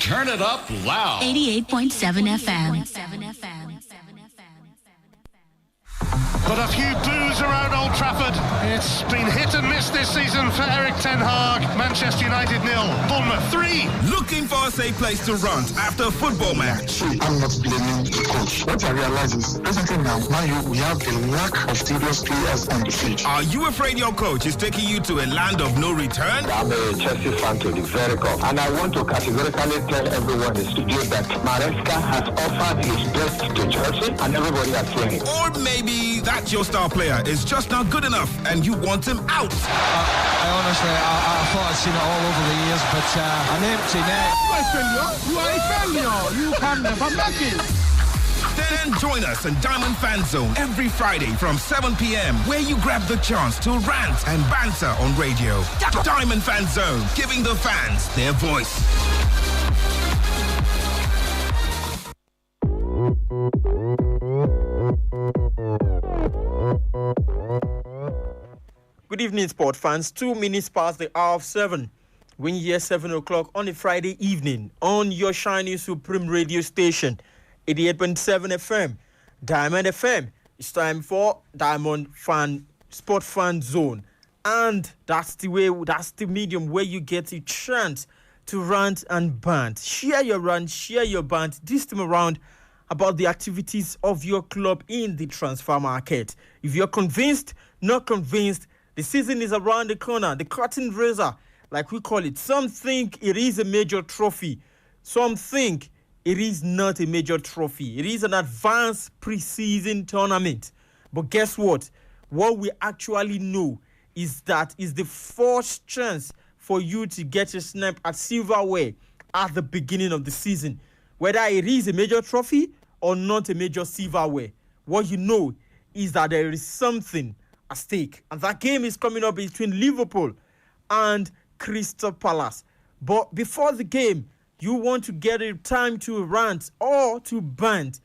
Turn it up loud. 88.7 FM. But a few boos around Old Trafford. It's been hit and miss this season for Eric Ten Hag. Manchester United 0, Bournemouth 3. Looking for a safe place to rant after a football match. I'm not blaming the coach. What I realize is, presently now, we have a lack of serious players on the field. Are you afraid your coach is taking you to a land of no return? I'm a Chelsea fan to the very core, and I want to categorically tell everyone in the studio that Maresca has offered his best to Chelsea, and everybody has seen it. Or maybe that your star player is just not good enough and you want him out. I honestly thought I'd seen it all over the years, but an empty net. You are a failure. You can never make it. Then join us in Diamond Fan Zone every Friday from 7 p.m. where you grab the chance to rant and banter on radio. Diamond Fan Zone, giving the fans their voice. Good evening, sport fans. 2 minutes past the hour of 7. When you hear 7 o'clock on a Friday evening on your shiny supreme radio station, 88.7 FM, Diamond FM. It's time for Diamond Sport Fan Zone. And that's the medium where you get a chance to rant and bant. Share your rant, share your bant this time around about the activities of your club in the transfer market. If you're convinced, not convinced, the season is around the corner, the curtain raiser, like we call it. Some think it is a major trophy. Some think it is not a major trophy. It is an advanced preseason tournament. But guess what? What we actually know is that is the first chance for you to get a snap at silverware at the beginning of the season. Whether it is a major trophy or not a major silverware, what you know is that there is something at stake. And that game is coming up between Liverpool and Crystal Palace. But before the game, you want to get a time to rant or to bant,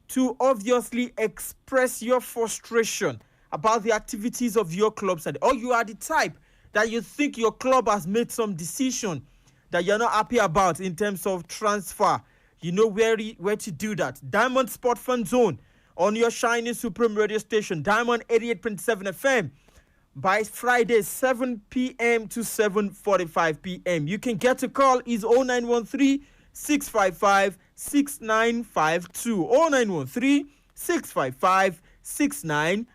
to obviously express your frustration about the activities of your club side. Or you are the type that you think your club has made some decision that you're not happy about in terms of transfer. You know where to do that. Diamond Sport Fan Zone on your shiny supreme radio station, Diamond 88.7 FM, by Friday, 7 p.m. to 7:45 p.m. You can get a call is 0913-655-6952. 0913-655-6952.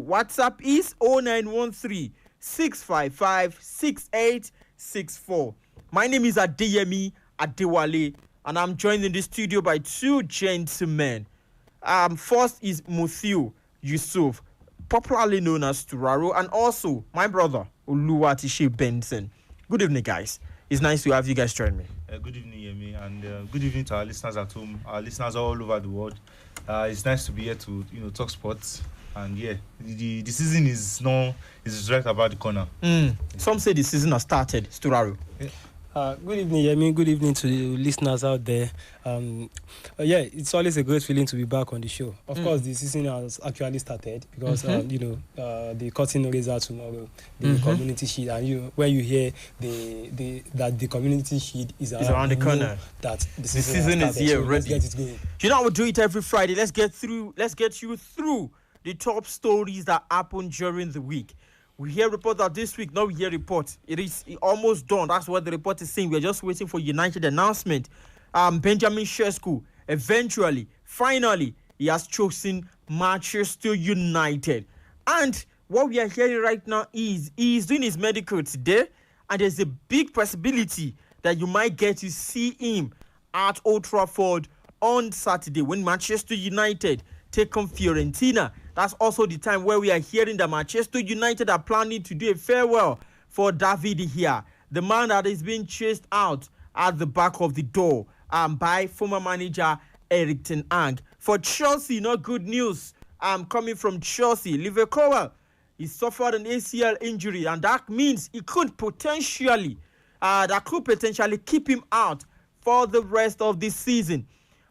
WhatsApp is 0913-655-6864. My name is Adeyemi Adewale, and I'm joined in the studio by two gentlemen. First is Muthio Yusuf, popularly known as Turaro, and also my brother Oluwatishi Benson. Good evening, guys. It's nice to have you guys join me. Good evening, Yemi, and good evening to our listeners at home, our listeners all over the world. It's nice to be here to talk sports, and the season is right about the corner. Some say the season has started. Turaro. Yeah. Good evening, Yemi. Good evening to the listeners out there. It's always a great feeling to be back on the show. Of course, the season has actually started because the curtain raiser tomorrow, the community shield, and when you hear that the community shield is around the corner, that the season is here already. Let's get it going. You know, I will do it every Friday. Let's get you through the top stories that happen during the week. We hear report that this week, now we hear report. It is almost done. That's what the report is saying. We're just waiting for United announcement. Benjamin Sesko, finally, he has chosen Manchester United. And what we are hearing right now is he is doing his medical today, and there's a big possibility that you might get to see him at Old Trafford on Saturday when Manchester United take on Fiorentina. That's also the time where we are hearing that Manchester United are planning to do a farewell for David here, the man that is being chased out at the back of the door by former manager Eric Ten Hag. For Chelsea, not good news coming from Chelsea. Liverpool, he suffered an ACL injury, and that means he could potentially keep him out for the rest of this season.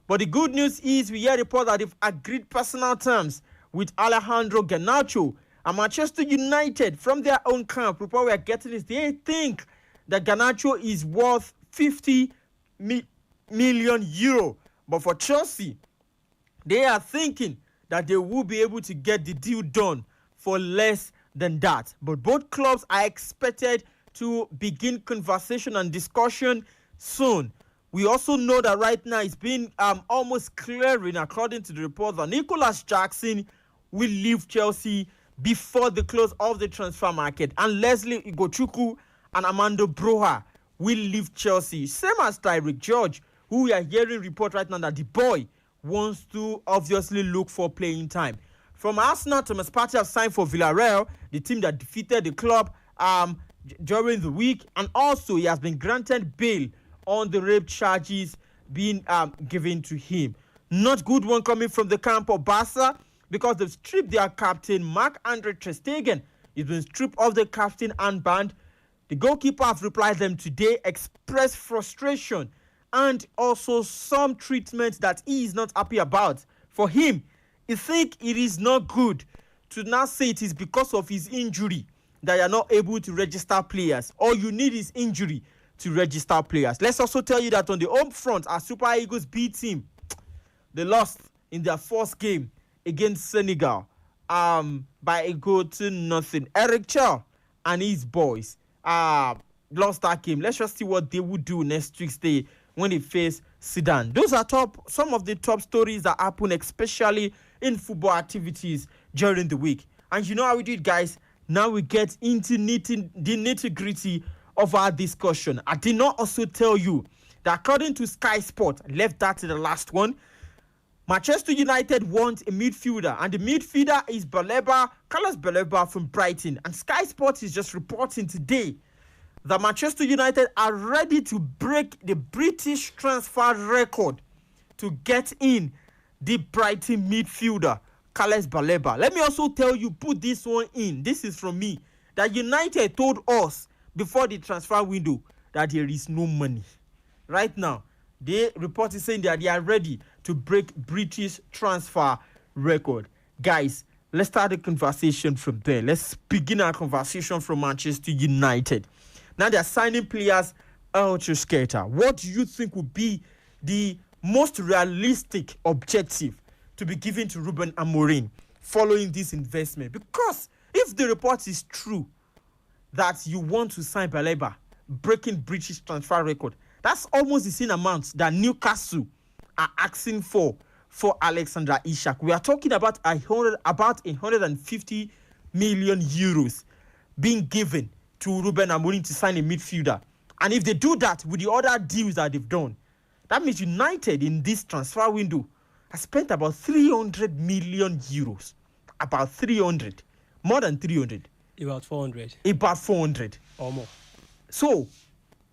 But the good news is we hear report that they've agreed personal terms with Alejandro Garnacho and Manchester United. From their own camp, report we are getting is they think that Garnacho is worth 50 million euro. But for Chelsea, they are thinking that they will be able to get the deal done for less than that. But both clubs are expected to begin conversation and discussion soon. We also know that right now it's been almost clearing, according to the report, that Nicholas Jackson will leave Chelsea before the close of the transfer market, and Leslie Igochukwu and Armando Broja will leave Chelsea. Same as Tyreek George, who we are hearing report right now that the boy wants to obviously look for playing time. From Arsenal, Thomas Partey have signed for Villarreal, the team that defeated the club during the week, and also he has been granted bail on the rape charges being given to him. Not good one coming from the camp of Barca, because they've stripped their captain, Marc-Andre ter Stegen. He's been stripped of the captain armband. The goalkeeper have replied them today, expressed frustration and also some treatment that he is not happy about. For him, he think it is not good to now say it is because of his injury that you are not able to register players. All you need is injury to register players. Let's also tell you that on the home front, our Super Eagles B team, they lost in their first game against Senegal by a goal to nothing. Eric Chow and his boys lost that game. Let's just see what they will do next Tuesday when they face Sudan. Those are some of the top stories that happen, especially in football activities during the week. And you know how we do it, guys. Now we get into the nitty-gritty of our discussion. I did not also tell you that according to Sky Sport, I left that to the last one, Manchester United want a midfielder, and the midfielder is Carlos Baleba from Brighton. And Sky Sports is just reporting today that Manchester United are ready to break the British transfer record to get in the Brighton midfielder, Carlos Baleba. Let me also tell you, put this one in. This is from me, that United told us before the transfer window that there is no money. Right now, the report is saying that they are ready to break British transfer record. Guys, let's start the conversation from there. Let's begin our conversation from Manchester United. Now they're signing players out to Skater. What do you think would be the most realistic objective to be given to Ruben Amorim following this investment? Because if the report is true that you want to sign Baleba, breaking British transfer record, that's almost the same amount that Newcastle are asking for Alexander Isak. We are talking about 150 million euros being given to Ruben Amorim to sign a midfielder. And if they do that with the other deals that they've done, that means United in this transfer window has spent about 300 million euros. About 300. More than 300. About 400. About 400. Or more. So,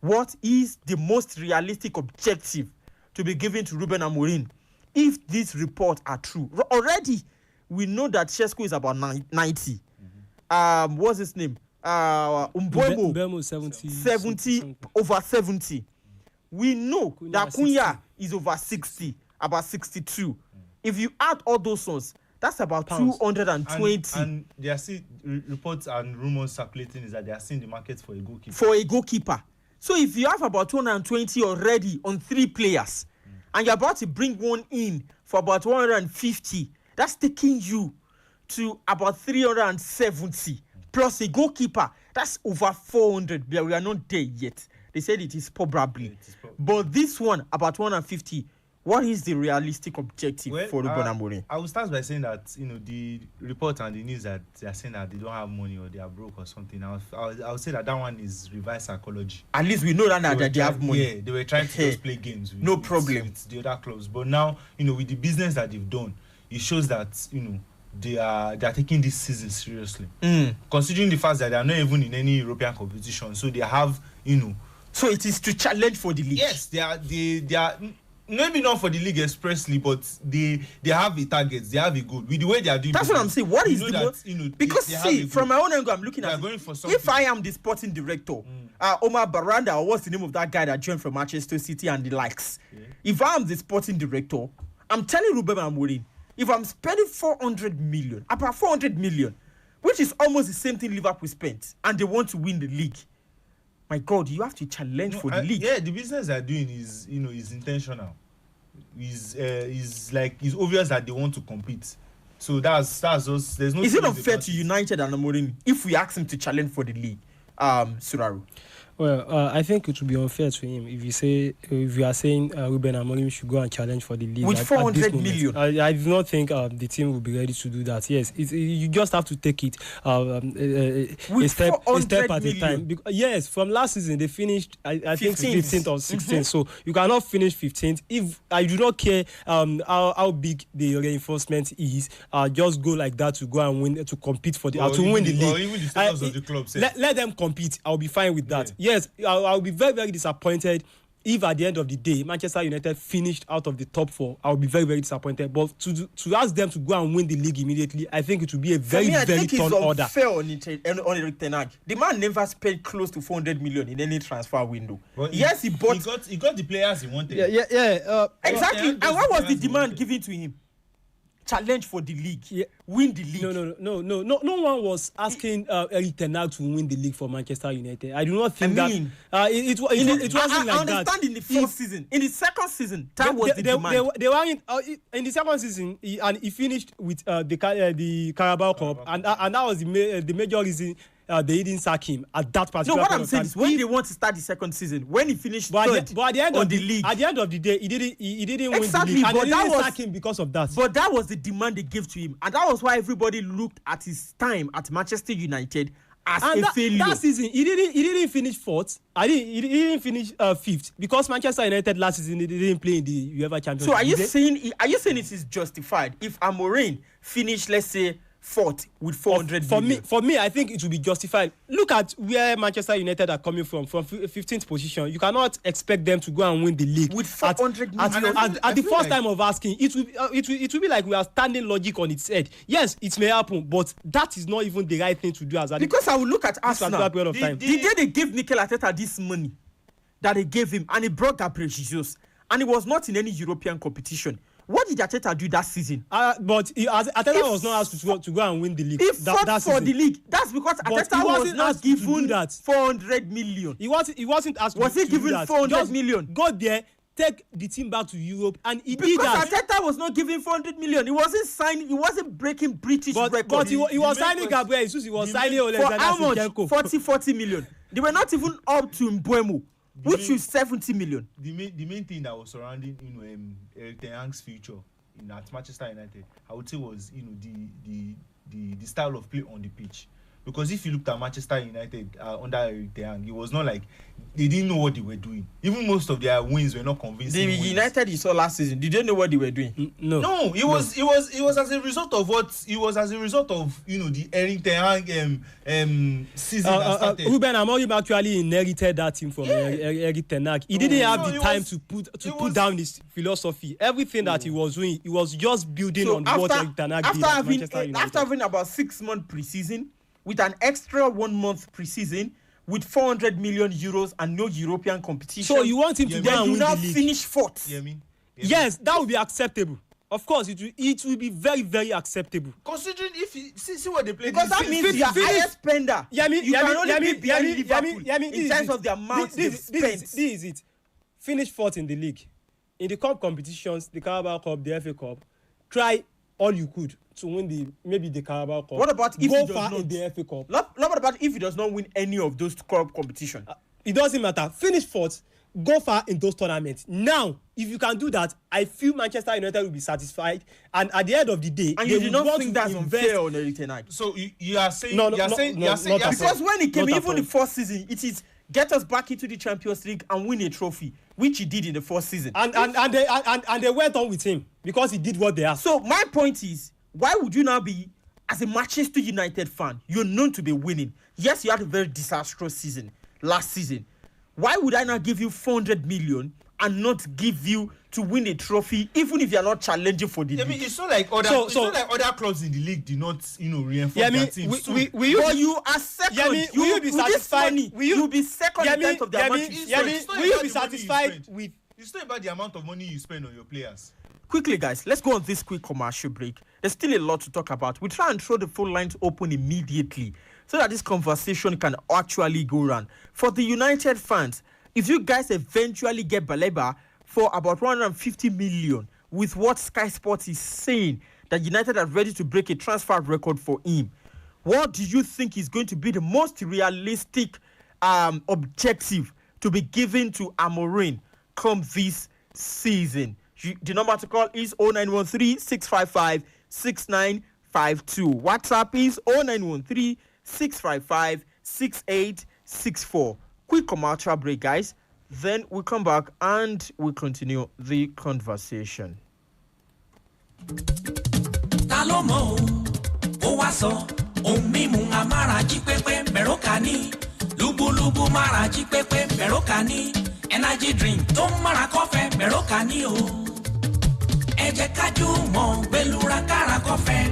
what is the most realistic objective to be given to Ruben Amorim if these reports are true? Already, we know that Shesko is about 90. Mm-hmm. What's his name? Mbeumo 70, over 70. We know that Cunha is over 60, about 62. If you add all those ones, that's about pounds. 220. And there are still reports and rumors circulating is that they are seeing the market for a goalkeeper. For a goalkeeper. So if you have about 220 already on 3 players, and you're about to bring one in for about 150, that's taking you to about 370. Plus a goalkeeper, that's over 400. We are not there yet. They said it is probably. But this one, about 150, what is the realistic objective for Ruben Amorim? I will start by saying that, the report and the news that they are saying that they don't have money or they are broke or something. I would say that one is reverse psychology. At least we know that they have money. Yeah, they were trying to just play games with, no problem with the other clubs. But now, with the business that they've done, it shows that, they are taking this season seriously. Considering the fact that they are not even in any European competition. So they have, So it is to challenge for the league. Yes, they are maybe not for the league expressly, but they have a target, they have a goal. With the way they are doing, that's what I'm saying. What is the most? Because see, from my own angle, I'm looking at going for something. If I am the sporting director, Omar Baranda, or what's the name of that guy that joined from Manchester City and the likes? Yeah. If I am the sporting director, I'm telling Ruben Amorim, if I'm spending 400 million, about 400 million, which is almost the same thing Liverpool spent, and they want to win the league, my God, you have to challenge for the league. Yeah, the business they're doing is intentional. Is obvious that they want to compete. So that's us. There's no. Is it unfair to United and Amorim if we ask him to challenge for the league, Suraru? Well, I think it would be unfair to him if you are saying Ruben Amorim should go and challenge for the league with 400 million. I do not think the team will be ready to do that. Yes, you just have to take it a step at a time. Yes, from last season they finished I think 15th or 16th. Mm-hmm. So you cannot finish 15th. If I do not care how big the reinforcement is, just go like that to go and win, to compete for the to win the league. Or even the status of the club. Let them compete. I'll be fine with that. Yeah. Yes, I'll be very, very disappointed if at the end of the day Manchester United finished out of the top 4. I'll be very, very disappointed. But to ask them to go and win the league immediately, I think it would be a very, very tall order. Fair on Erik ten Hag. The man never spent close to 400 million in any transfer window. Well, yes, he bought. He got the players he wanted. Yeah. Exactly. And what was the demand given to him? Challenge for the league, win the league. No one was asking Erik ten Hag to win the league for Manchester United. I do not think it wasn't like that. I understand in the first season. In the second season, that was the demand. They were in the second season, and he finished with the Carabao Cup, and that was the major reason. They didn't sack him at that particular. No, what I'm saying is when they want to start the second season, when he finished third at the end on of the league, at the end of the day, he didn't exactly, win the league, and but they didn't sack him because of that. But that was the demand they gave to him, and that was why everybody looked at his time at Manchester United as a failure. That season, he didn't finish fourth. He didn't finish fifth because Manchester United last season they didn't play in the UEFA Champions League. So are you saying it is justified if Amorim finished, let's say, fourth with 400 million? For me, I think it will be justified. Look at where Manchester United are coming from 15th position. You cannot expect them to go and win the league with 400 million. At the first time of asking, it will be like we are standing logic on its head. Yes, it may happen, but that is not even the right thing to do because I will look at Arsenal. Period of time. The day they gave Mikel Arteta this money that they gave him, and he brought Gabriel Jesus, and he was not in any European competition. What did Arteta do that season? But Arteta was not asked to go and win the league. He fought for the league. That's because Arteta was not given that 400 million. He wasn't asked. Was he given 400 million? Go there, take the team back to Europe, and he did that. Because Arteta was not giving 400 million. He wasn't signing. He wasn't breaking British records. But he was signing Gabriel Jesus. He was signing for how much? 40 million. They were not even up to Mbeumo, which is 70 million. The main thing that was surrounding Erik ten Hag's future at Manchester United, I would say, was the style of play on the pitch. Because if you looked at Manchester United under Erik ten Hag, it was not like they didn't know what they were doing. Even most of their wins were not convincing. The United you saw last season, did they know what they were doing? No, it was as a result of the Erik ten Hag season that started. Ruben Amorim actually inherited that team from Erik ten Hag. He didn't have the time to put down his philosophy. Everything that he was doing, he was just building on what Erik ten Hag did at Manchester United. After having about 6 months pre-season, with an extra 1 month pre-season, with 400 million euros and no European competition. So you want him to go and win the league? Finish fourth. Yes, that would be acceptable. Of course, it will be very, very acceptable. Considering if you see what they play, because that means you are highest spender. You can only be behind Liverpool in terms of the amount they spent. This is it. Finish fourth in the league, in the cup competitions, the Carabao Cup, the FA Cup. Try all you could to win maybe the Carabao Cup. What about if go far in the FA Cup? What about if he does not win any of those cup competitions? It doesn't matter. Finish fourth, go far in those tournaments. Now, if you can do that, I feel Manchester United will be satisfied. And at the end of the day, and you do not think that's unfair on Erik ten Hag? So you are saying because when he came, even the first season, it is get us back into the Champions League and win a trophy, which he did in the first season. And they went on with him because he did what they asked. So my point is, why would you now be, as a Manchester United fan, you're known to be winning? Yes, you had a very disastrous season last season. Why would I not give you 400 million and not give you to win a trophy, even if you're not challenging for the league? I mean, it's not like other clubs in the league did not, reinforce their teams. But you are second. Will you be satisfied? You'll be second in terms of the amount you spend. Will you be satisfied with? It's not about the amount of money you spend on your players. Quickly, guys, let's go on this quick commercial break. There's still a lot to talk about. We try and throw the phone lines open immediately so that this conversation can actually go round. For the United fans, if you guys eventually get Baleba for about 150 million, with what Sky Sports is saying that United are ready to break a transfer record for him, what do you think is going to be the most realistic objective to be given to Amorim come this season? The number to call is 0913-655-6952. WhatsApp is 0913-655-6864. Quick commercial break, guys. Then we come back and we continue the conversation. Talomo, Owaso, Omimu Amara Jipepe Merokani, Lubu Lubu Mara Jipepe Merokani, Energy Drink, Tom Mara Coffee Merokani o. Eje Kaju Mo, Belura Kara Coffee,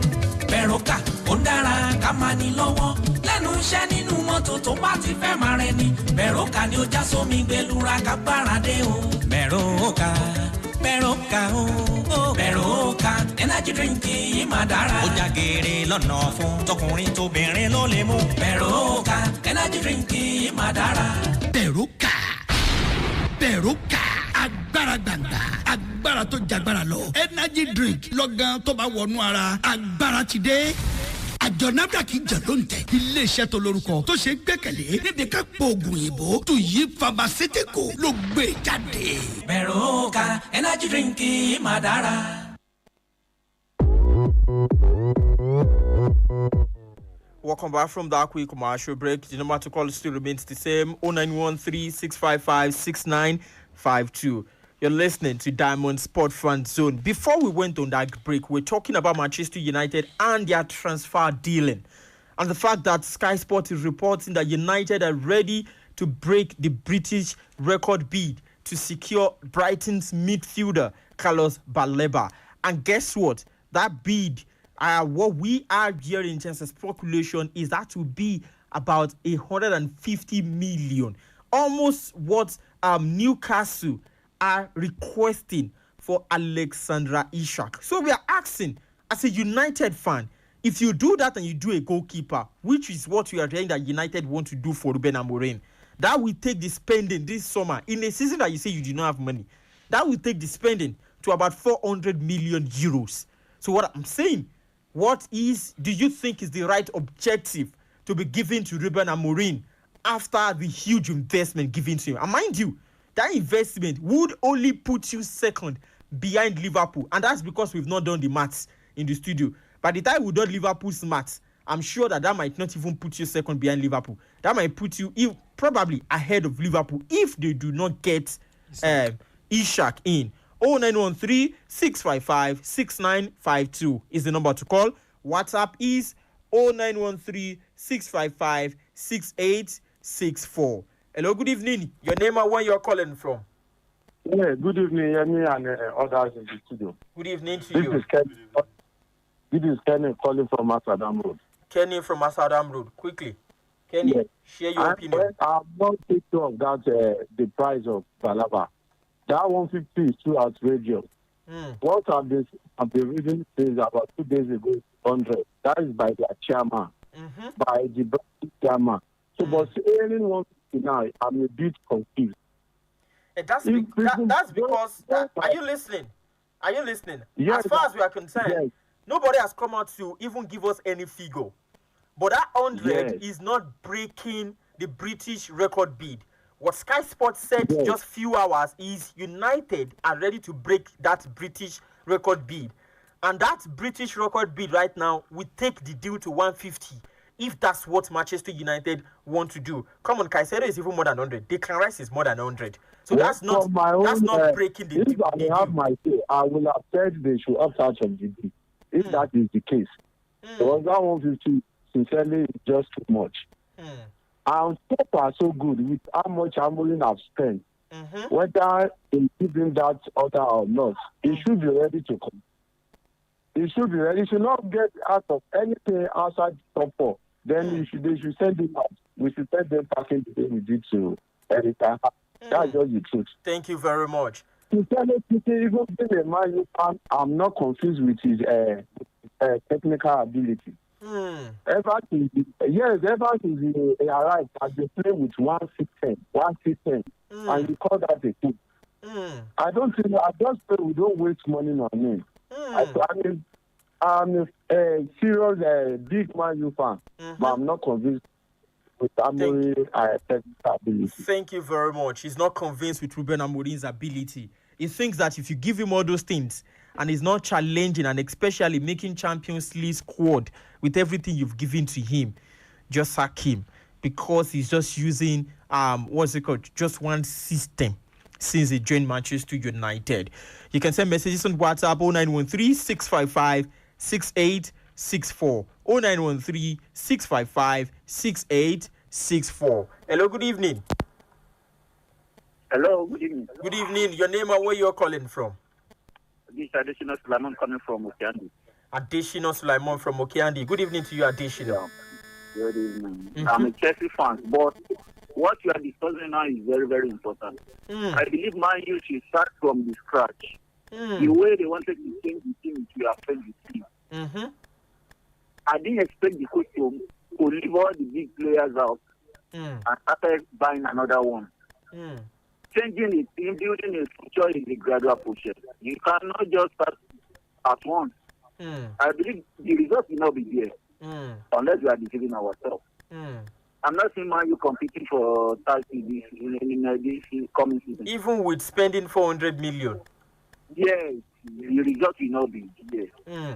Meroka, Ondara, Kamani Lowo. Lẹ́nu iṣẹ́ nínú mọ́tò tó bá ti fẹ́ máa rẹ ni Mẹ̀rókà ni ó já sómi gbẹlura kábàárà dé o. Mẹ̀rókà Mẹ̀rókà o Mẹ̀rókà energy drink yìí máa dára. Ó já geere lọ́nà fún tọkùnrin tóbìnrin ló lè mú. Mẹ̀rókà energy drink yìí máa dára. Mẹ̀rókà agbára gbàngbà agbára tó jagbára lọ energy drink lọ́gán tó bá wọnú ara agbára ti dé. àjọ NAFDAC jẹ́ ló ń tẹ̀ iléeṣẹ́ tó lórúkọ tó ṣe gbẹ́kẹ̀lé níbi ká pọ̀ oògùn òyìnbó tó yí pharmaceutical ló gbé jáde. Mẹ̀rókà energy drink yìí máa dára. Welcome back from that quick commercial break. The number to call still remains the same, 0913-655-6952. You're listening to Diamond Sport Fan Zone. Before we went on that break, we're talking about Manchester United and their transfer dealing. And the fact that Sky Sport is reporting that United are ready to break the British record bid to secure Brighton's midfielder, Carlos Baleba. And guess what? That bid, what we are hearing in terms of speculation, is that will be about 150 million. Almost what Newcastle are requesting for Alexandra Isak. So we are asking, as a United fan, if you do that and you do a goalkeeper, which is what we are hearing that United want to do for Ruben Amorim, that will take the spending this summer, in a season that you say you do not have money, that will take the spending to about 400 million euros. So what I'm saying, do you think is the right objective to be given to Ruben Amorim after the huge investment given to him? And mind you, that investment would only put you second behind Liverpool. And that's because we've not done the maths in the studio. By the time we do Liverpool's maths, I'm sure that might not even put you second behind Liverpool. That might put you probably ahead of Liverpool if they do not get Isak in. 0913-655-6952 is the number to call. WhatsApp is 0913-655-6864. Hello, good evening. Your name and where you're calling from? Yeah, good evening, Yemi and others in the studio. Good evening to you. This is Kenny calling from Asadam Road. Kenny from Asadam Road. Quickly. Kenny, share your opinion. I'm not taking of that the price of Balaba. That 150 is too outrageous. What I've been reading is about 2 days ago, 100. That is by their chairman, by the chairman. So, but saying 150 now, I'm a bit confused. That's because. Are you listening? Yes, as far as we are concerned, nobody has come out to even give us any figure. But that 100 is not breaking the British record bid. What Sky Sports said just few hours is United are ready to break that British record bid. And that British record bid right now will take the deal to 150 if that's what Manchester United want to do. Come on, Caicedo is even more than 100. Declan Rice is more than 100. So that's not breaking the deal. If I have my say, I will have said they should opt out of the deal. If that is the case. Because that 150 sincerely is just too much. And Pep are so good with how much Amorim have spent. Whether in giving that order or not, he should be ready to come. He should be ready. He should not get out of anything outside the top four. Then they should send him out. We should send them back in the way we did to Eric. That's just the truth. Thank you very much. Sincerely, even being a Man U fan, I'm not confused with his technical ability. Everton arrived as they play with one system, and you call that a team. I don't think. I just say we don't waste money on him. I'm a serious big Man U fan, but I'm not convinced with Amorim's ability. Thank you very much. He's not convinced with Ruben Amorim's ability. He thinks that if you give him all those things and he's not challenging and especially making Champions League squad with everything you've given to him, just sack him because he's just using just one system since he joined Manchester United. You can send messages on WhatsApp 0913 655 6864 0913 655 6864. Hello, good evening. Hello, good evening. Good evening. Your name and where you're calling from? This is Adesina Sulaiman coming from Okeandi. Adesina Sulaiman from Okeandi. Good evening to you, Adesina. Good evening. I'm a Chelsea fan, but what you are discussing now is very, very important. I believe Man U should start from the scratch. The way they wanted to change the team to affect the team. I didn't expect the coach to leave all the big players out and started buying another one. Changing the team, building a future is a gradual process. You cannot just start at once. I believe the result will not be there unless we are deceiving ourselves. I'm not seeing Man U competing for title this coming season. Even with spending 400 million? Yes, the result will not be there.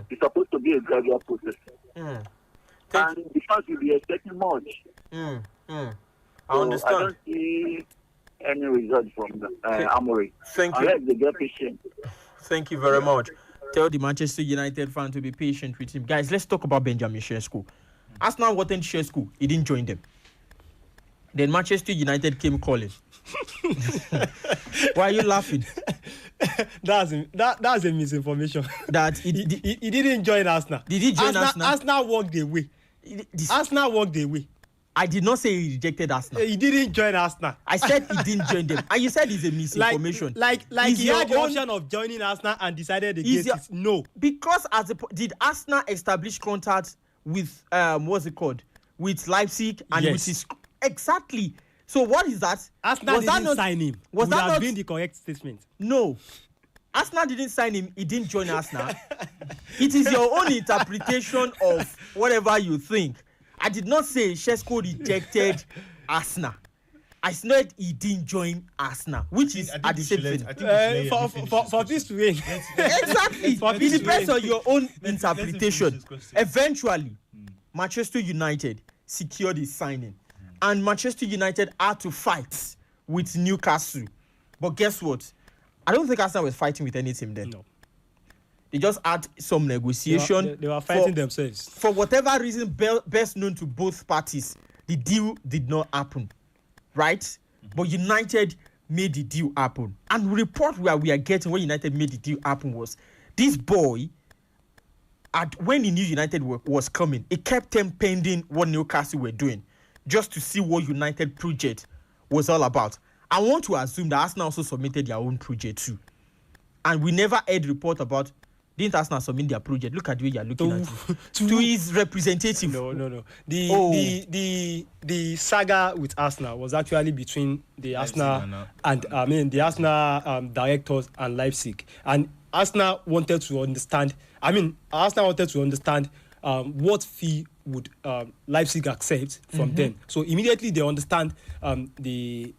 It's supposed to be a gradual process. And the fans will be expecting much. I So understand. I don't see any result from Amorim. Thank you. Unless they get patient. Thank you very much. Tell the Manchester United fan to be patient with him. Guys, let's talk about Benjamin Sesko. Arsenal wanted Sesko. He didn't join them. Then Manchester United came calling. Why are you laughing? That's a misinformation. That he didn't join Arsenal. Did he join Arsenal? Arsenal walked away. Arsenal walked away. I did not say he rejected Arsenal. He didn't join Arsenal. I said he didn't join them. And you said it's a misinformation. Like he had the option of joining Arsenal and decided against it. No. Because did Arsenal establish contact with with Leipzig and with his exactly. So what is that? Arsenal didn't sign him. Would that have been the correct statement? No. Arsenal didn't sign him. He didn't join Arsenal. It is your own interpretation of whatever you think. I did not say Sesko rejected Arsenal. I said he didn't join Arsenal, which is at the same thing. For this to win. Exactly. It depends on your own interpretation. Eventually, Manchester United secured his signing. And Manchester United had to fight with Newcastle. But guess what? I don't think Arsenal was fighting with any team then. No. They just had some negotiation. They were fighting themselves. For whatever reason, best known to both parties, the deal did not happen. Right? But United made the deal happen. And the report where we are getting when United made the deal happen was this boy, when he knew United was coming, he kept them pending what Newcastle were doing, just to see what United project was all about. I want to assume that Arsenal also submitted their own project too. And we never heard report about, didn't Arsenal submit their project? Look at the way you're looking at it. To his representative. No. The saga with Arsenal was actually between the Arsenal and the Arsenal directors and Leipzig. And Arsenal wanted to understand what fee would Leipzig accept from them. So immediately they understand the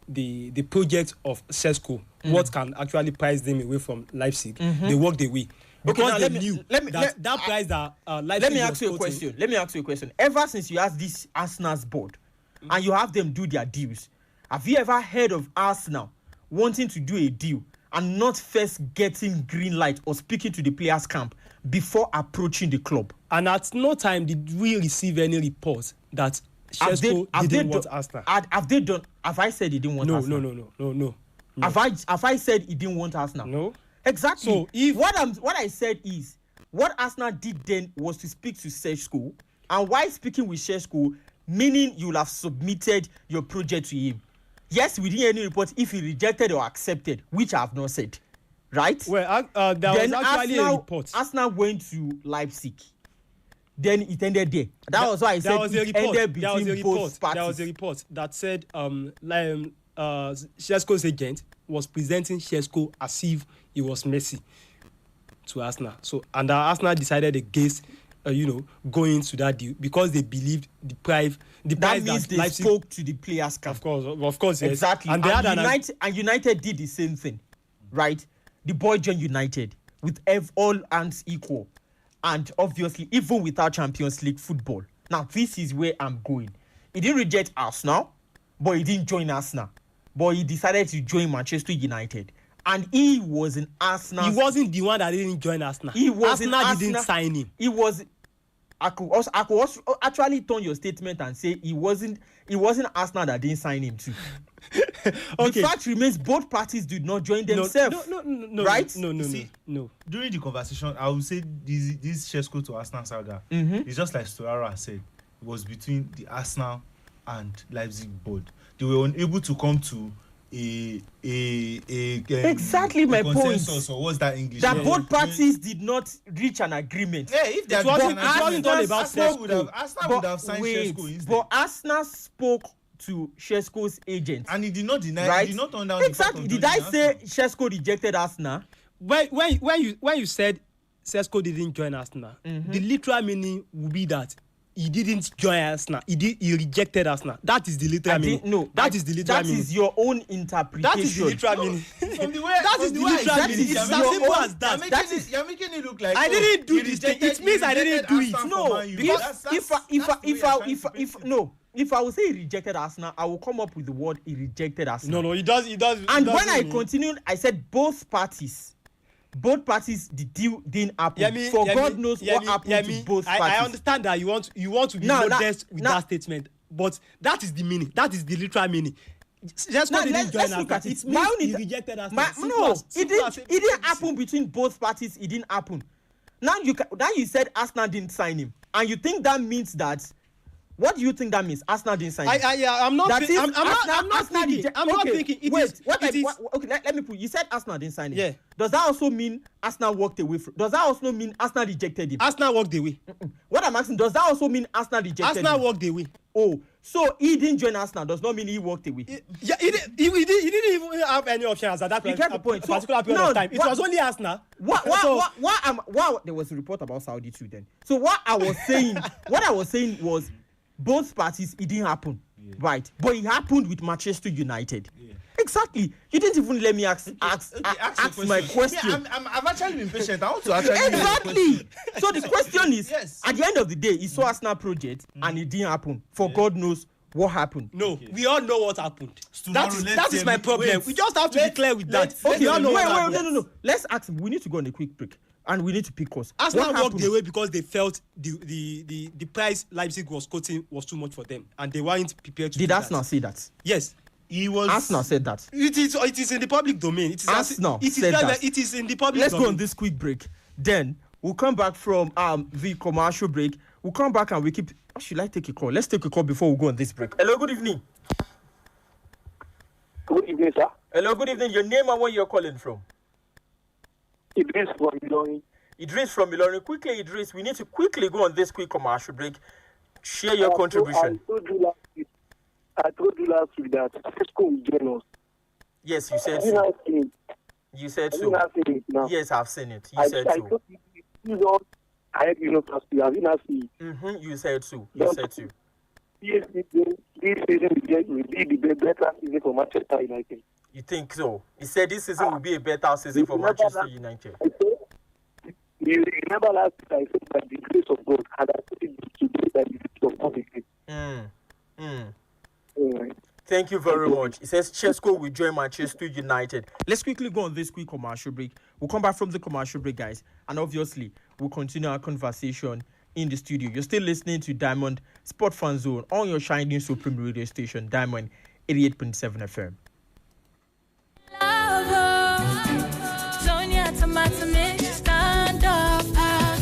project of Sesko, what can actually price them away from Leipzig. They walked away. Because they knew that price that Leipzig Let me ask you a question. Ever since you asked this Arsenal's board and you have them do their deals, have you ever heard of Arsenal wanting to do a deal and not first getting green light or speaking to the players' camp before approaching the club? And at no time did we receive any reports that Sesko didn't want Arsenal. Have I said he didn't want Arsenal? No. Have I said he didn't want Arsenal? No. Exactly. So if what I said is, what Arsenal did then was to speak to Sesko, and while speaking with Sesko, meaning you'll have submitted your project to him. Yes, we didn't any report if he rejected or accepted, which I have not said. Right? Well, there was actually a report. Arsenal went to Leipzig. then it ended there. That was why I said it ended between both parties. There was a report that said Shesko's agent was presenting Shesko as if he was Messi to Arsenal. So, and Arsenal decided against going to that deal because they believed the price means they Leipzig spoke to the players camp. Of course, yes. Exactly. And United did the same thing, right? The boy joined United with all hands equal, and obviously even without Champions League football. Now this is where I'm going. He didn't reject Arsenal, but he didn't join Arsenal. But he decided to join Manchester United. And he was in Arsenal. He wasn't the one that didn't join Arsenal. Arsenal didn't sign him. I could also actually turn your statement and say it wasn't Arsenal that didn't sign him too. Okay. The fact remains both parties did not join themselves. No, right? No. During the conversation, I would say this Shesko to Arsenal saga. It's just like Storara said. It was between the Arsenal and Leipzig board. They were unable to come to exactly my point. Or what's that English? That both parties did not reach an agreement. Yeah, if they wasn't all about Arsenal would have signed Shesko instead. But Arsenal spoke to Shesko's agent, and he did not deny. Right? He did not turn down. Exactly. Did I say Shesko rejected Arsenal? When you said Shesko didn't join Arsenal, the literal meaning would be that he didn't join Arsenal. He rejected Arsenal. That is the literal meaning. No, that is the literal meaning. That is your own interpretation. That is the literal meaning. From the way that is the literal meaning. It's as simple as that. You're making it look like I didn't do this thing. It means I didn't do it. No, if I would say he rejected Arsenal, I will come up with the word he rejected Arsenal. No, he does. And when I continued, I said both parties, the deal didn't happen. God knows what happened to both parties. I understand that you want to be modest with that statement, but that is the meaning. That is the literal meaning. Let's look at it. It means he rejected Arsenal. It didn't happen between both parties. It didn't happen. Now you said Arsenal didn't sign him, and you think that means that. What do you think that means? Arsenal didn't sign him. I'm not thinking. Okay, let me put. You said Arsenal didn't sign him. Yeah. Does that also mean Arsenal walked away? Does that also mean Arsenal rejected him? Arsenal walked away. What I'm asking, does that also mean Arsenal rejected him? Arsenal walked away. Oh, so he didn't join Arsenal. Does not mean he walked away. He didn't even have any options at that particular period of time. It was only Arsenal. There was a report about Saudi too then. So what I was saying was. Both parties, it didn't happen, right? But it happened with Manchester United. Yeah. Exactly. You didn't even let me ask my question. I've actually been patient. I want to actually exactly. So the question is, at the end of the day, it's so Arsenal project and it didn't happen. God knows what happened. No, we all know what happened. That is my problem. We just have to be clear with that. Okay, no. Let's ask him. We need to go on a quick break. And we need to pick course. Arsenal walked away because they felt the price Leipzig was quoting was too much for them, and they weren't prepared to. Did Arsenal say that? Yes, Arsenal said that. It is in the public domain. Arsenal said that. It is in the public. Let's domain. go on this quick break. Then we'll come back from the commercial break. We'll come back and we keep. Should I take a call? Let's take a call before we go on this break. Hello, good evening. Good evening, sir. Hello, good evening. Your name and where you're calling from? Idris from Ilorin. Idris from Ilorin. Quickly, Idris, we need to quickly go on this quick commercial break. Share your contribution. I told you last week that Shesko is jealous. Yes, you said so. You said so. No. Yes, I've seen it. You said so. I have last week. Have you not seen it? You said so. You said so. Yes, this season will be the better season for Manchester United. You think so? He said this season will be a better season for Manchester United. You remember last week I said that the grace of God had accepted to do that the grace of God. Thank you very much. It says Shesko will join Manchester United. Let's quickly go on this quick commercial break. We'll come back from the commercial break, guys. And obviously, we'll continue our conversation in the studio. You're still listening to Diamond Sport Fan Zone on your shining supreme radio station, Diamond 88.7 FM.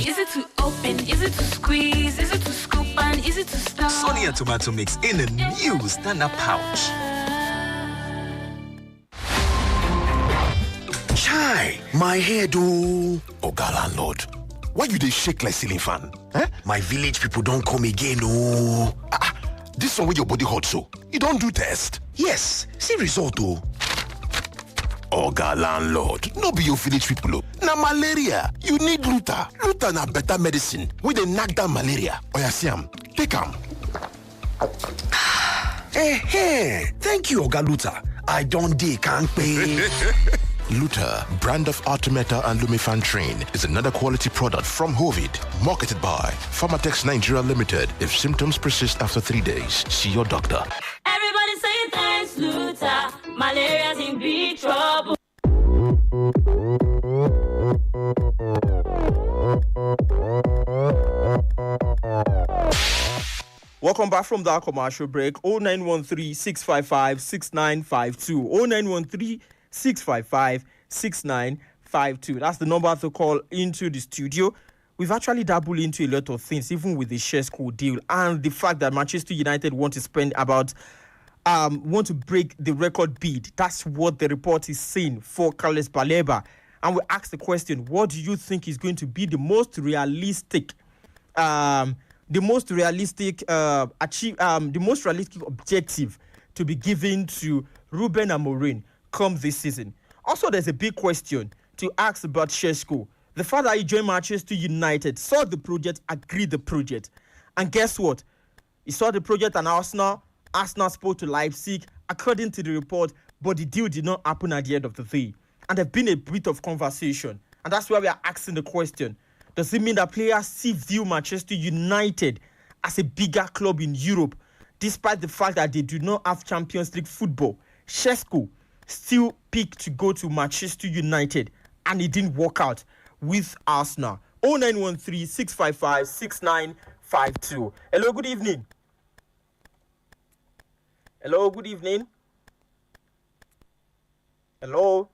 Is it to open? Is it to squeeze? Is it to scoop and is it to stop? Sonia Tomato Mix in a new stand-up pouch. Chai, my head oh. Oga landlord, why you dey shake like ceiling fan? Eh? My village people don't come again, oh. This one with your body hot so. You don't do test? Yes. See result, oh. Oga landlord, no be your village people, oh. Na malaria. You need Luta. Luta na better medicine. We dey knock down malaria. Oya see am. Take am. Hey, thank you, Oga Luta. I don't can't pay. Luta, brand of Artemeta and Lumefantrine, is another quality product from Hovid, marketed by Pharmatex Nigeria Limited. If symptoms persist after 3 days, see your doctor. Everybody say thanks, Luta. Malaria's in big trouble. Welcome back from that commercial break. 0913-655-6952. 0913-655-6952. That's the number to call into the studio. We've actually dabbled into a lot of things, even with the Shesko deal and the fact that Manchester United want to break the record bid. That's what the report is saying for Carlos Baleba. And we asked the question, what do you think is going to be the most realistic objective to be given to Ruben Amorim come this season? Also, there's a big question to ask about Shesko. The fact that he joined Manchester United, saw the project, agreed the project. And guess what? He saw the project and Arsenal spoke to Leipzig, according to the report, but the deal did not happen at the end of the day. And there's been a bit of conversation. And that's why we are asking the question. Does it mean that players still view Manchester United as a bigger club in Europe, despite the fact that they do not have Champions League football? Shesko still picked to go to Manchester United, and it didn't work out with Arsenal. 0913-655-6952. Hello, good evening. Hello, good evening. Hello.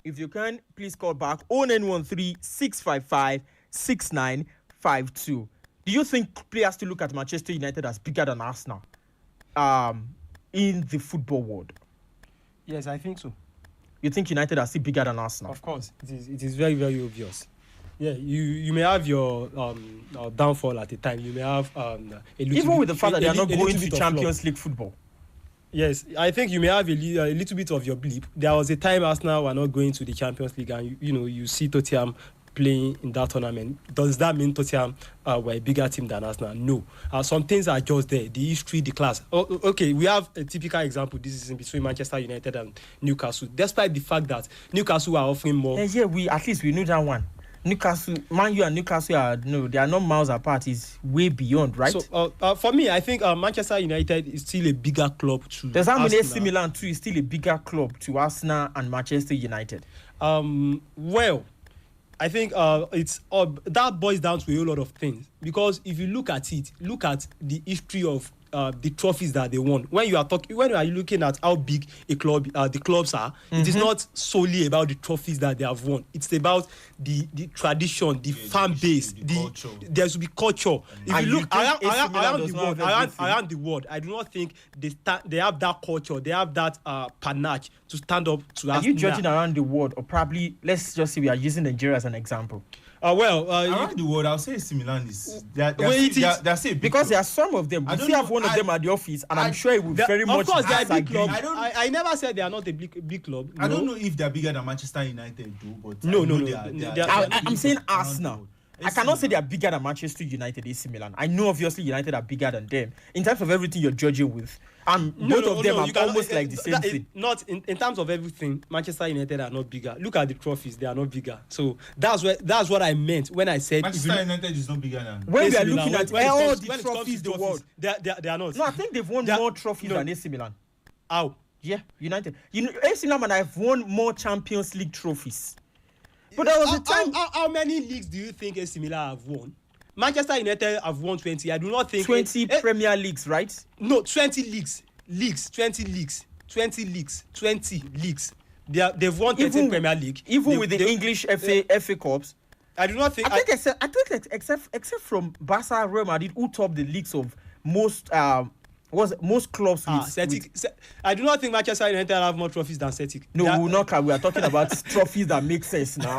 If you can, please call back 0913-655-6952. Do you think players still look at Manchester United as bigger than Arsenal in the football world? Yes, I think so. You think United are still bigger than Arsenal? Of course. It is very, very obvious. Yeah, you may have your downfall at a time. You may have a little even with the fact that they are not going to Champions League football. Yes, I think you may have a little bit of your blip. There was a time Arsenal were not going to the Champions League, and you see Tottenham playing in that tournament. Does that mean Tottenham were a bigger team than Arsenal? No. Some things are just there. The history, the class. Okay, we have a typical example this season between Manchester United and Newcastle. Despite the fact that Newcastle are offering more. We knew that one. Newcastle, Man U and Newcastle they are not miles apart. It's way beyond, right? So for me, I think Manchester United is still a bigger club to Does that mean AC Milan too is still a bigger club to Arsenal and Manchester United? Well, I think that boils down to a whole lot of things. Because if you look at it, look at the history of the trophies that they won. When you are looking at how big a club, the clubs are, it is not solely about the trophies that they have won. It's about the tradition, the fan base. There should be culture. If you look around the world, I do not think they have that culture. They have that panache to stand up to. Are you judging around the world, or probably let's just say we are using Nigeria as an example? Around the world, I'll say AC Milan is. They're because there are some of them. We still have one of them at the office, and I'm sure it will very much. Of course, they are a big club. I never said they are not a big club. I don't know if they're bigger than Manchester United, but no. I'm saying Arsenal. I cannot say they are bigger than Manchester United, AC Milan. I know obviously United are bigger than them in terms of everything you're judging with. Both of them are almost like the same thing. Not in terms of everything, Manchester United are not bigger. Look at the trophies; they are not bigger. So that's what I meant when I said Manchester United is not bigger than. When we are looking at all the trophies, the world, they are not. No, I think they've won more trophies than AC Milan. How? Yeah, United. AC Milan have won more Champions League trophies. But there was a time. How many leagues do you think AC Milan have won? Manchester United have won 20. I do not think 20 Premier Leagues, right? No, 20 leagues. 20 leagues. They've won 13 Premier League. Even with the English FA Cups. I do not think. I think except from Barca, Real Madrid, who top the leagues of most Was most clubs with Celtic. I do not think Manchester United have more trophies than Celtic. No, we will not. We are talking about trophies that make sense now.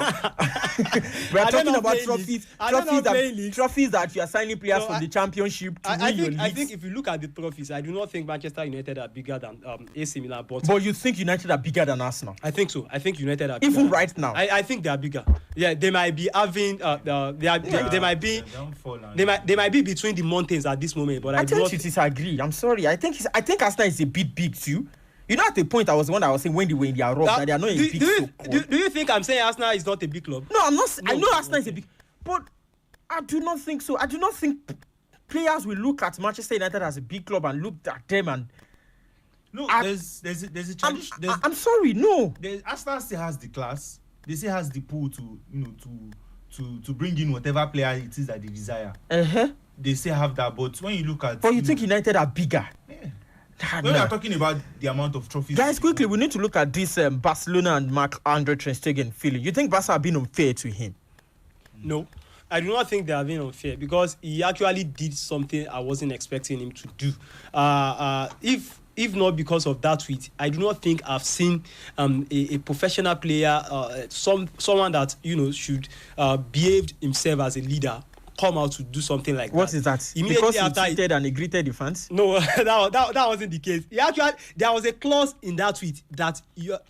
We are talking about trophies that you are signing players from the Championship to win your leagues. I think if you look at the trophies, I do not think Manchester United are bigger than AC Milan. But you think United are bigger than Arsenal? I think so. I think United are bigger. Even right now. I think they are bigger. Yeah, they might be having. They might be. They might be between the mountains at this moment. But I do not disagree. I'm sorry. I think Arsenal is a bit big too. You know, at the point I was saying when they were in their rough that they are not a big club. Do you think I'm saying Arsenal is not a big club? No, I'm not. I know Arsenal is a big, but I do not think so. I do not think players will look at Manchester United as a big club and look at them and. No, there's a tradition. I'm sorry, no. Arsenal still has the class. They still has the pool to to bring in whatever player it is that they desire. They still have that, but when you look at... But you think United are bigger? Yeah. When we are talking about the amount of trophies... Guys, quickly, we need to look at this Barcelona and Marc-Andre ter Stegen feeling. You think Barca have been unfair to him? No. I do not think they have been unfair because he actually did something I wasn't expecting him to do. If not because of that tweet, I do not think I've seen a professional player, someone that should behave himself as a leader, come out to do something like that. What is that? Because he tweeted and he greeted the fans? No, that wasn't the case. There was a clause in that tweet that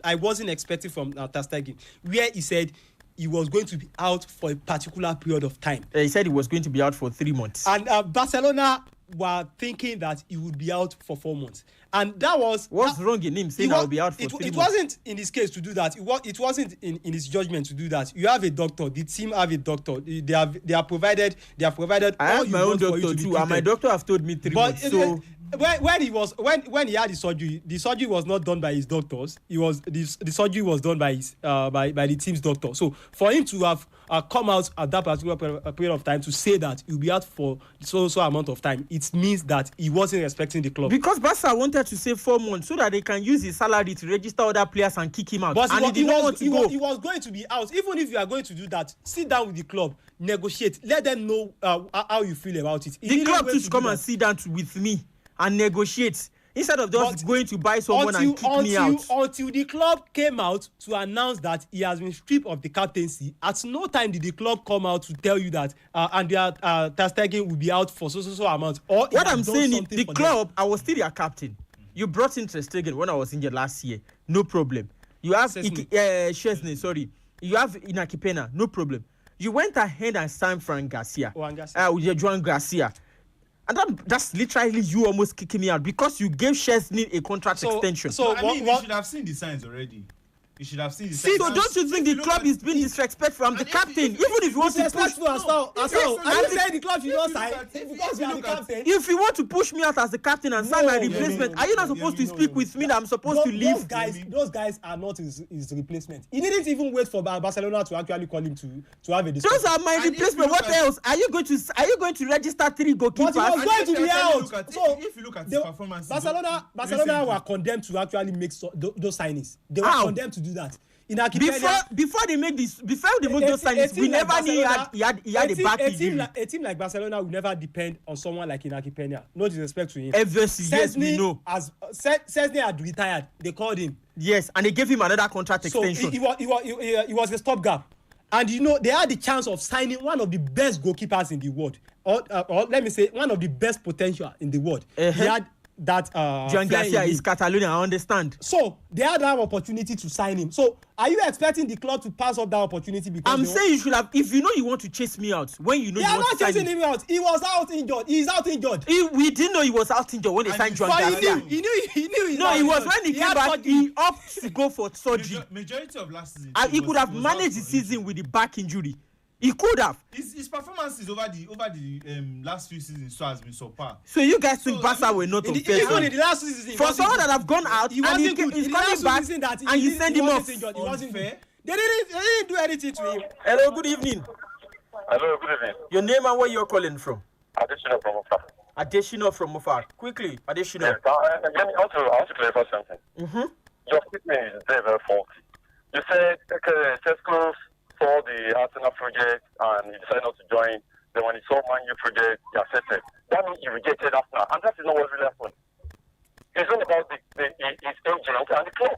I wasn't expecting from ter Stegen, where he said he was going to be out for a particular period of time. He said he was going to be out for 3 months. And Barcelona were thinking that he would be out for 4 months. And that was... What's wrong in him saying I'll be out for 3 months? It wasn't in his case to do that. It wasn't in his judgment to do that. You have a doctor. The team have a doctor. They have provided I have my own doctor too. And my doctor have told me 3 months. So... When he had the surgery was not done by his doctors. The surgery was done by his by the team's doctor. So for him to have come out at that particular period of time to say that he'll be out for so amount of time, it means that he wasn't respecting the club. Because Barca wanted to say 4 months so that they can use his salary to register other players and kick him out. But and he was going to be out. Even if you are going to do that, sit down with the club, negotiate, let them know how you feel about it. The club should come and sit down with me and negotiate instead of just going to buy someone and kick me out. Until the club came out to announce that he has been stripped of the captaincy, at no time did the club come out to tell you that ter Stegen will be out for so amount. Or what I'm saying is the club, I was still their captain. You brought in ter Stegen when I was in here last year, no problem. You have Chesney, sorry. You have Inaki Pena, no problem. You went ahead and signed Juan Garcia. And that's literally you almost kicking me out because you gave Chesney a contract extension. So you should have seen the signs already. You should have seen the signs. So don't you think the club is being disrespectful from the captain? Even if you want to push me out, I say the club should not sign because you are the captain. If you want to push me out as the captain and sign my replacement, are you not supposed to speak with me that I'm supposed to leave? Those guys are not his replacement. He didn't even wait for Barcelona to actually call him to have a discussion. Those are my replacement. What else? Are you going to register 3 goalkeepers? But he was going to be out. So if you look at his performance, Barcelona were condemned to actually make those signings. They were condemned to do that. Before they make those signings, we never knew he had a back injury. A team like Barcelona will never depend on someone like Inaki Pena. No disrespect to him. Obviously, yes, we know. Szczesny had retired. They called him. Yes, and they gave him another contract extension. He was a stopgap. And they had the chance of signing one of the best goalkeepers in the world. Or let me say, one of the best potential in the world. He had that Juan Garcia is Catalonia, I understand. So they had that opportunity to sign him. So are you expecting the club to pass up that opportunity? Because I'm saying you should have. If you know you want to chase me out, when you know you want to sign him. They are not chasing him out. He was out injured. He's out injured. We didn't know he was out injured when they signed Juan Garcia. He knew. No, it was when he came back. He opted to go for surgery. Majority of last season, and he could have managed the season with the back injury. He could have. His performances over the last few seasons has been subpar. So you guys think Barca were not unfair? Even in the last season, for someone that have gone out and he's coming back and you send him off. He wasn't fair. They didn't do anything to him. Hello, good evening. Hello, good evening. Your name and where you're calling from? Adeshina from Mofar. Adeshina from Mofar. Quickly, Adeshina. Yes, I want to clarify something. Your statement is very, very faulty. You said Cesco saw the Arsenal project and he decided not to join. Then when he saw Man U project, he accepted. That means he rejected Arsenal. And that is not what really happened. It's all about his agent and the club.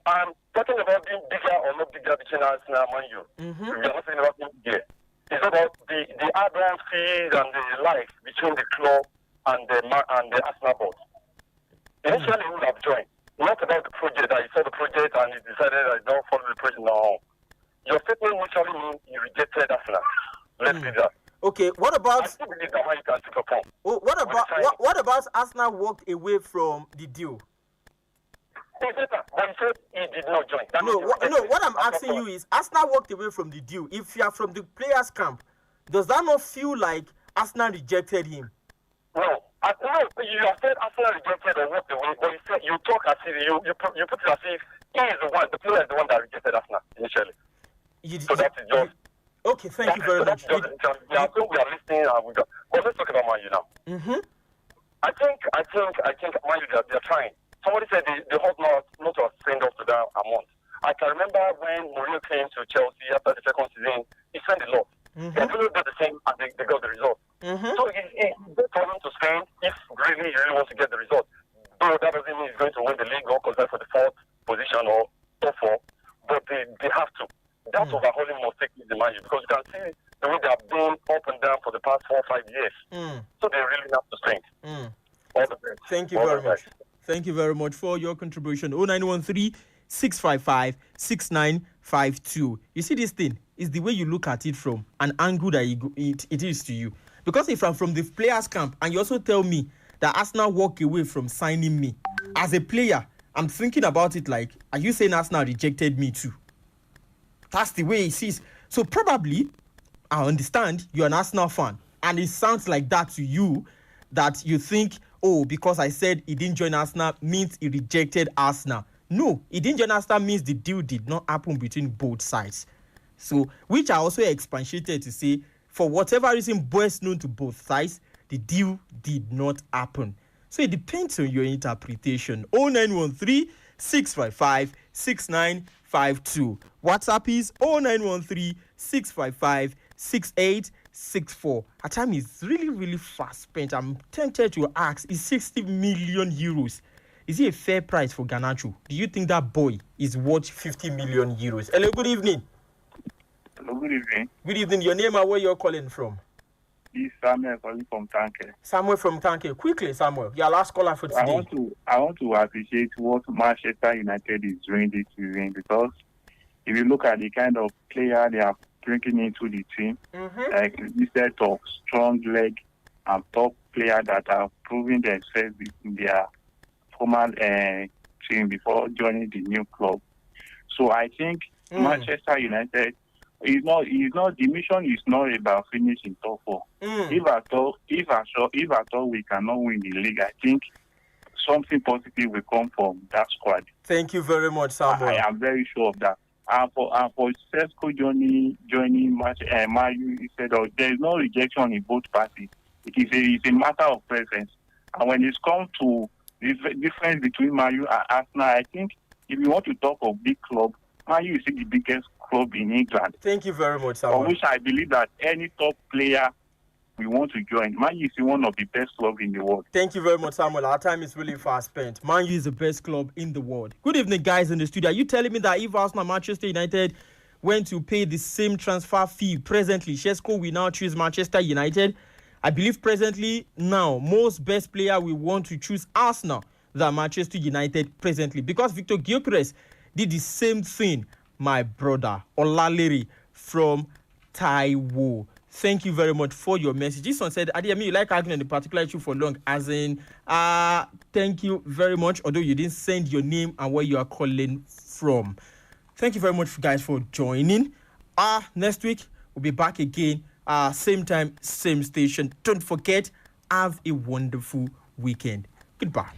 I'm talking about being bigger or not bigger between Arsenal and Man U. We are not saying about being bigger. It's about the advance fees and the life between the club and the Arsenal board. Initially, he would have joined. Not about the project, that he saw the project and he decided that he don't follow the project. No. Your statement initially means you rejected Arsenal. Let's see that. Okay, what about... I still believe that you can take a point. What about Arsenal walked away from the deal? But he said he did not join. What I'm asking you is, Arsenal walked away from the deal. If you are from the players' camp, does that not feel like Arsenal rejected him? No, you have said Arsenal rejected or walked away, but you talk as if you put it as if he is the player is the one that rejected Arsenal initially. So that is just... Okay, thank you very much. We are listening, but let's talk about Man U now. I think Man U, they're trying. Somebody said they hope not to send us to that amount. I can remember when Mourinho came to Chelsea after the second season, he spent a lot. They did the same and they got the result. So it's good for him to spend if really he really wants to get the result. Though that doesn't mean he's going to win the league or qualify for the fourth position or top four, but they have to. That's overhauling must take the Man U because you can see the way they have been up and down for the past 4 or 5 years. So they really have to spend. All the best. Thank you very much. Thank you very much for your contribution. 0913-655-6952. You see, this thing is the way you look at it from an angle that it is to you. Because if I'm from the players' camp and you also tell me that Arsenal walk away from signing me, as a player, I'm thinking about it like, are you saying Arsenal rejected me too? That's the way it sees. So probably, I understand you're an Arsenal fan, and it sounds like that to you, that you think, oh, because I said he didn't join Arsenal means he rejected Arsenal. No, he didn't join Arsenal means the deal did not happen between both sides. So, which I also expatiated to say, for whatever reason best known to both sides, the deal did not happen. So it depends on your interpretation. 0913-655-6952. WhatsApp is 0913-655-6864. Our time is really, really fast spent. I'm tempted to ask, is 60 million euros, is it a fair price for Garnacho? Do you think that boy is worth 50 million euros? Hello, good evening. Hello, good evening. Good evening. Your name and where you're calling from? This is Samuel calling from Tanke. Samuel from Tanke. Quickly, Samuel. Your last caller for today. I want to appreciate what Manchester United is doing this season, because if you look at the kind of player they are bringing into the team, like this set of strong leg and top players that are proving themselves in their former team before joining the new club. So I think Manchester United is not the mission is not about finishing top four. If at all we cannot win the league, I think something positive will come from that squad. Thank you very much, Samuel. I am very sure of that. And for Sesko joining Man U, he said, there is no rejection in both parties. It's a matter of preference. And when it's come to the difference between Man U and Arsenal, I think if you want to talk of big club, Man U is the biggest club in England. Thank you very much, Samuel. For which I believe that any top player we want to join, Man U is one of the best clubs in the world. Thank you very much, Samuel. Our time is really fast spent. Man U is the best club in the world. Good evening, guys in the studio. Are you telling me that if Arsenal Manchester United went to pay the same transfer fee presently, Sesko will now choose Manchester United? I believe presently now, most best player will want to choose Arsenal than Manchester United presently, because Victor Gyökeres did the same thing, my brother Olalere from Taiwo. Thank you very much for your message. This one said, Adeyemi, you like arguing on the particular issue for long, as in, thank you very much, although you didn't send your name and where you are calling from. Thank you very much, guys, for joining. Next week, we'll be back again, same time, same station. Don't forget, have a wonderful weekend. Goodbye.